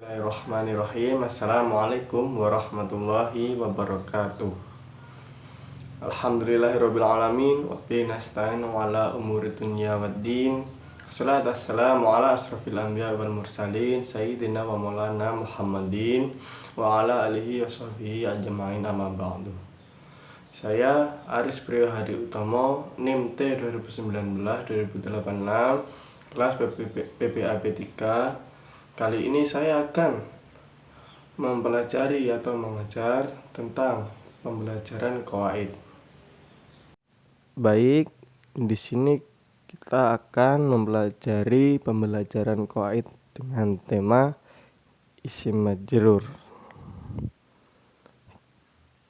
Bismillahirrahmanirrahim. Assalamualaikum warahmatullahi wabarakatuh. Alhamdulillahirabbil alamin wa bihi nasta'in ala umuri dunya waddin. Wassalatu wassalamu ala asrofil anbiya wal mursalin sayyidina wa maulana Muhammadin wa ala alihi wa sahbihi ajma'in, amma ba'du. Saya Aris Priyo Hadi Utomo, NIM T 2019-2086, kelas PPAB 3. Kali ini saya akan mempelajari atau mengajar tentang pembelajaran qawaid. Baik, di sini kita akan mempelajari pembelajaran qawaid dengan tema isim majrur.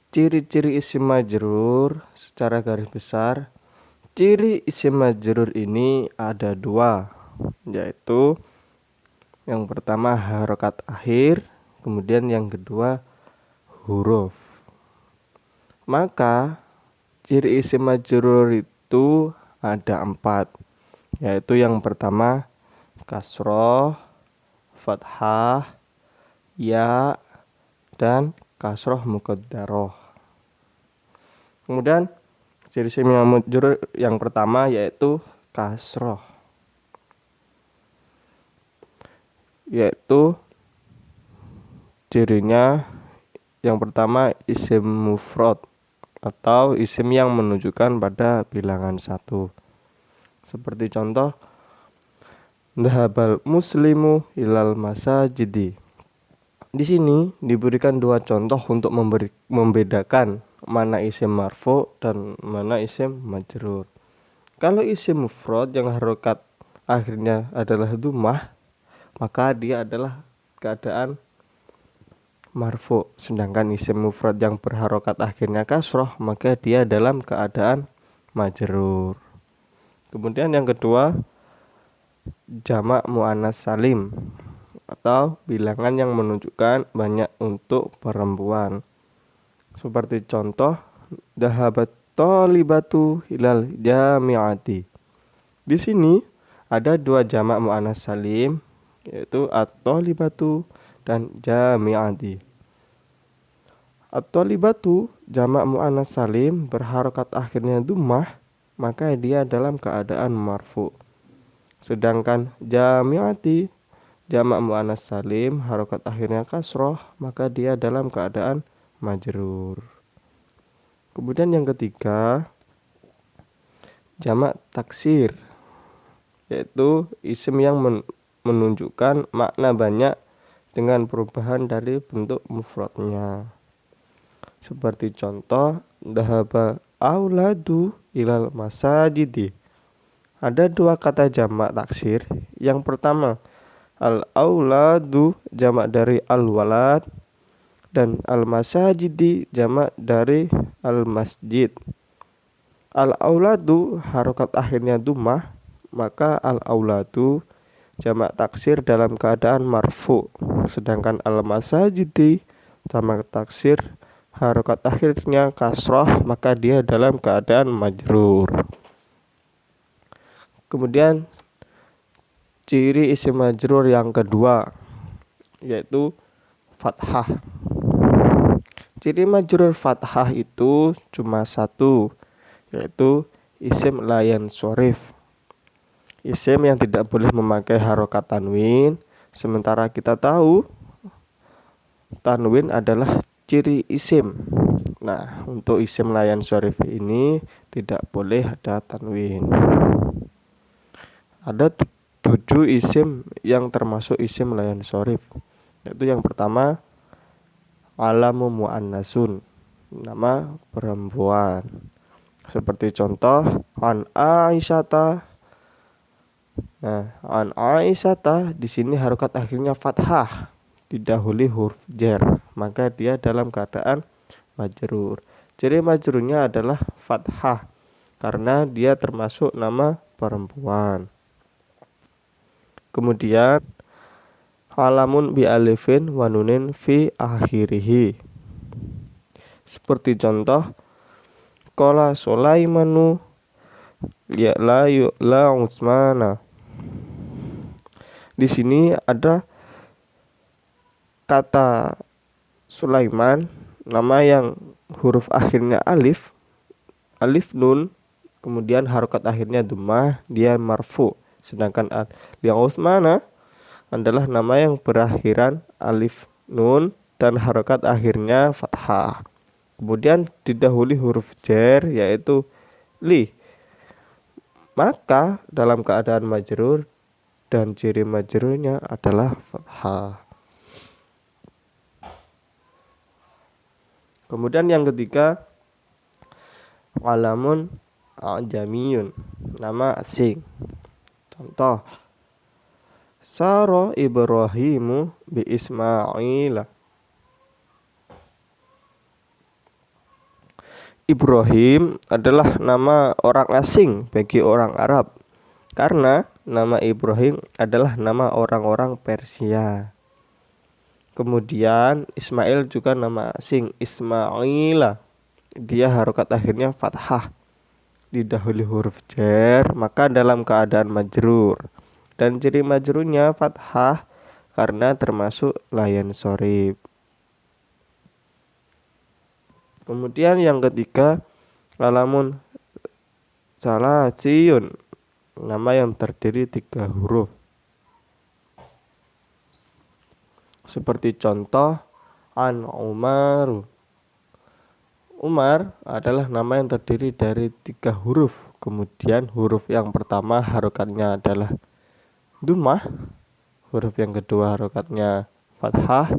Ciri-ciri isim majrur secara garis besar. Ciri isim majrur ini ada dua, yaitu yang pertama harokat akhir, kemudian yang kedua huruf. Maka ciri isim majrur itu ada 4, yaitu yang pertama kasroh, fathah, ya, dan kasroh muqaddaroh. Kemudian ciri isim majrur yang pertama yaitu kasroh, yaitu cirinya yang pertama isim mufrad atau isim yang menunjukkan pada bilangan 1. Seperti contoh dhahabal muslimu ilal masajidi. Di sini diberikan 2 contoh untuk membedakan mana isim marfu dan mana isim majrur. Kalau isim mufrad yang harokat akhirnya adalah dhammah, maka dia adalah keadaan marfu. Sedangkan isim mufrad yang berharokat akhirnya kasroh, maka dia dalam keadaan majrur. Kemudian yang kedua, jamak muannas salim atau bilangan yang menunjukkan banyak untuk perempuan. Seperti contoh dhahabat thalibatu ilal jami'ati. Di sini ada 2 jamak muannas salim, yaitu at-thalibatu dan jami'ati. At-thalibatu jamak muannas salim berharokat akhirnya dhammah, maka dia dalam keadaan marfu. Sedangkan jami'ati jamak muannas salim harokat akhirnya kasroh, maka dia dalam keadaan majrur. Kemudian yang ketiga, jamak taksir, yaitu isim yang menunjukkan makna banyak dengan perubahan dari bentuk mufradnya. Seperti contoh dhahaba auladu ilal masajidi. Ada 2 kata jamak taksir. Yang pertama al-auladu jamak dari al-walad dan al-masajidi jamak dari al-masjid. Al-auladu harokat akhirnya dhammah, maka al-auladu jamak taksir dalam keadaan marfu. Sedangkan al-masajidi jamak taksir harokat akhirnya kasroh, maka dia dalam keadaan majrur. Kemudian ciri isim majrur yang kedua yaitu fathah. Ciri majrur fathah itu cuma 1, yaitu isim la yanshorif. Isim yang tidak boleh memakai harokat tanwin, sementara kita tahu tanwin adalah ciri isim. Nah, untuk isim la yanshorif ini tidak boleh ada tanwin. Ada 7 isim yang termasuk isim la yanshorif, yaitu yang pertama alamu muannasun, nama perempuan. Seperti contoh an Aisyata. Nah, an Aisyata di sini harokat akhirnya fathah, didahului huruf jar, maka dia dalam keadaan majrur. Ciri majrurnya adalah fathah karena dia termasuk nama perempuan. Kemudian alamun bi alifin wa nunin fi akhirih. Seperti contoh qala Sulaimanu ya la Utsmana. Di sini ada kata Sulaiman, nama yang huruf akhirnya alif, alif nun, kemudian harokat akhirnya dhammah, dia marfu. Sedangkan yang Utsmana adalah nama yang berakhiran alif nun dan harokat akhirnya fathah. Kemudian didahului huruf jar yaitu li. Maka dalam keadaan majrur dan ciri majrurnya adalah fathah. Kemudian yang ketiga, alamun ajamiyun, nama asing. Contoh, Sara Ibrahimu bi Ismaila. Ibrahim adalah nama orang asing bagi orang Arab, karena nama Ibrahim adalah nama orang-orang Persia. Kemudian Ismail juga nama asing, Ismaila. Dia harokat akhirnya fathah, didahului huruf jar, maka dalam keadaan majrur. Dan ciri majrurnya fathah karena termasuk layan shorif. Kemudian yang ketiga, alamun salasiyun, nama yang terdiri 3 huruf. Seperti contoh, an Umaru. Umar adalah nama yang terdiri dari 3 huruf. Kemudian huruf yang pertama harokatnya adalah dhammah, huruf yang kedua harokatnya fathah.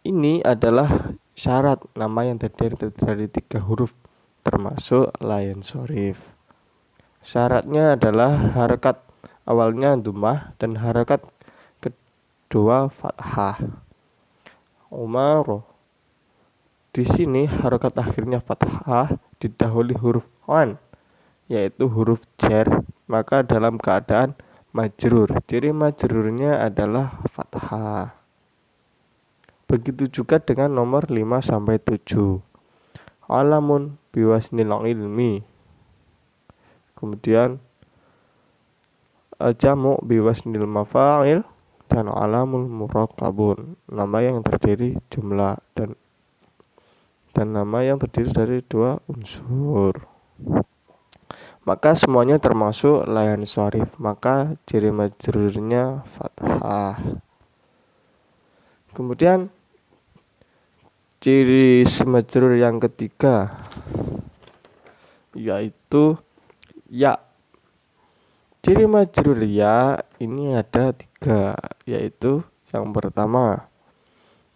Ini adalah syarat nama yang terdiri dari 3 huruf termasuk layan shorif. Syaratnya adalah harokat awalnya dhammah dan harokat kedua fathah. Umar. Di sini harokat akhirnya fathah didahului huruf an, yaitu huruf jar, maka dalam keadaan majrur. Ciri majrurnya adalah fathah. Begitu juga dengan nomor 5 sampai 7. Alamun biwasnil ilmi. Kemudian jamu biwasnil mafa'il dan alamul murakkabun, nama yang terdiri jumlah dan nama yang terdiri dari 2 unsur. Maka semuanya termasuk layan shorif, maka ciri majrurnya fathah. Kemudian ciri majrur yang ketiga yaitu ya. Ciri majrur ya ini ada 3, yaitu yang pertama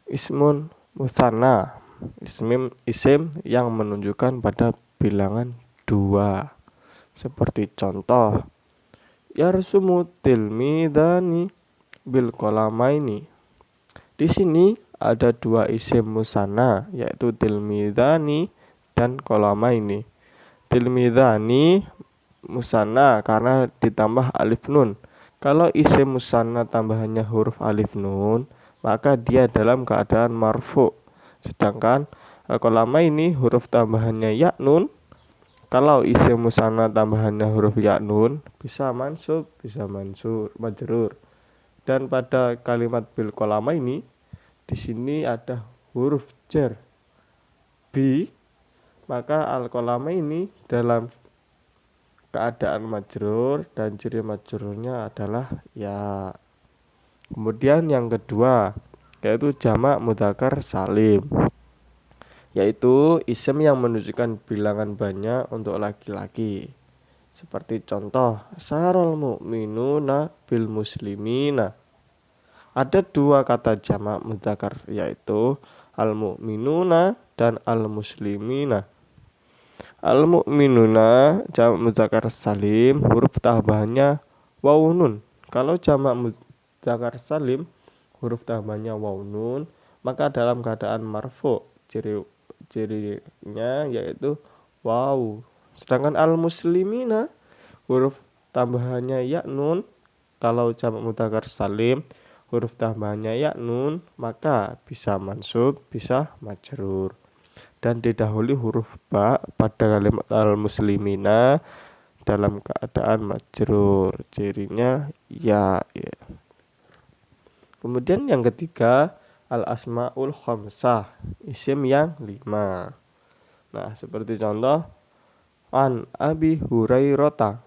ismun mutsanna, isim yang menunjukkan pada bilangan 2. Seperti contoh, yarsumu tilmidani bil qalamaini. Di sini ada 2 isim musanna, yaitu tilmidani dan qalamaini. Tilmidani musanna karena ditambah alif nun. Kalau isim musanna tambahannya huruf alif nun, maka dia dalam keadaan marfu. Sedangkan qalamaini huruf tambahannya ya nun. Kalau isim musanna tambahannya huruf ya nun, bisa mansub, bisa majrur. Dan pada kalimat bil qalamaini di sini ada huruf jar bi, maka al qalamaini dalam keadaan majrur dan ciri majrurnya adalah ya. Kemudian yang kedua yaitu jamak mudzakkar salim, yaitu isim yang menunjukkan bilangan banyak untuk laki-laki. Seperti contoh, sarol mu'minuna bil muslimina. Ada 2 kata jamak mudzakkar yaitu al mu'minuna dan al muslimina. Al mu'minuna jamak mudzakkar salim, huruf tambahannya waw nun. Kalau jamak mudzakkar salim huruf tambahannya waw nun, maka dalam keadaan marfu, cirinya yaitu waw. Sedangkan al muslimina huruf tambahannya ya nun. Kalau jamak mudzakkar salim huruf tambahannya ya nun, maka bisa mansub, bisa majrur. Dan didahului huruf ba pada kalimat al muslimina dalam keadaan majrur, cirinya ya. Kemudian yang ketiga, al-asmaul khamsah, isim yang 5. Nah, seperti contoh an Abi Hurairota.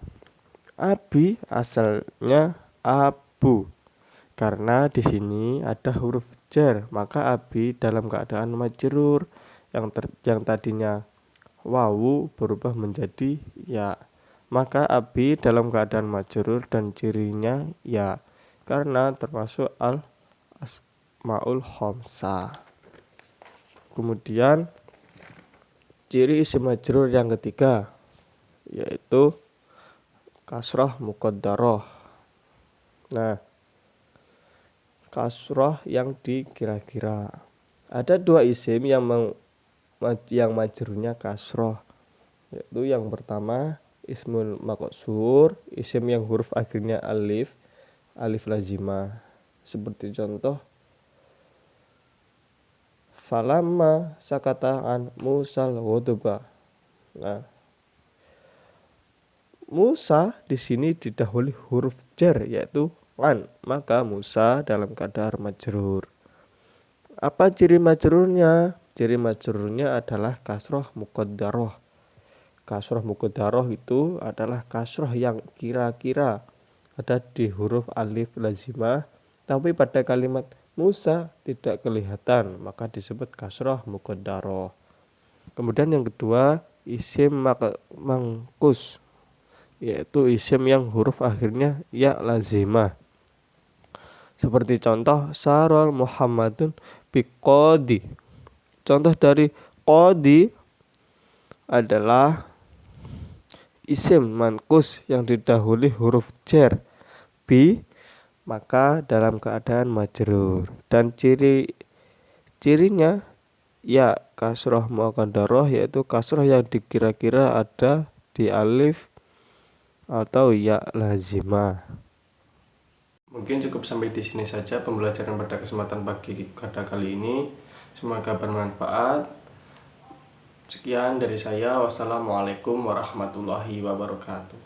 Abi asalnya Abu. Karena di sini ada huruf jar, maka abi dalam keadaan majrur yang tadinya wawu berubah menjadi ya. Maka abi dalam keadaan majrur dan cirinya ya, karena termasuk al asmaul khamsah. Kemudian ciri isim majrur yang ketiga yaitu kasrah muqaddarah. Nah, kasrah yang dikira-kira. Ada dua isim yang majrurnya kasrah, yaitu yang pertama ismul maqsur, isim yang huruf akhirnya alif lazimah. Seperti contoh falamma sakata an Musal ghadaba. Nah, Musa di sini didahului huruf jar yaitu an, maka Musa dalam keadaan majrur. Apa ciri majrurnya? Ciri majrurnya adalah kasroh muqaddarah. Kasroh muqaddarah itu adalah kasroh yang kira-kira ada di huruf alif lazimah, tapi pada kalimat Musa tidak kelihatan, maka disebut kasroh muqaddarah. Kemudian yang kedua, isim mangkus, yaitu isim yang huruf akhirnya ya lazimah. Seperti contoh sarol Muhammadun biqodi. Contoh dari qodi adalah isim mankus yang didahului huruf jar bi, maka dalam keadaan majrur, dan cirinya ya kasroh muqaddarah, yaitu kasroh yang dikira-kira ada di alif atau ya lazimah. Mungkin cukup sampai di sini saja pembelajaran pada kesempatan pagi pada kali ini. Semoga bermanfaat. Sekian dari saya. Wassalamualaikum warahmatullahi wabarakatuh.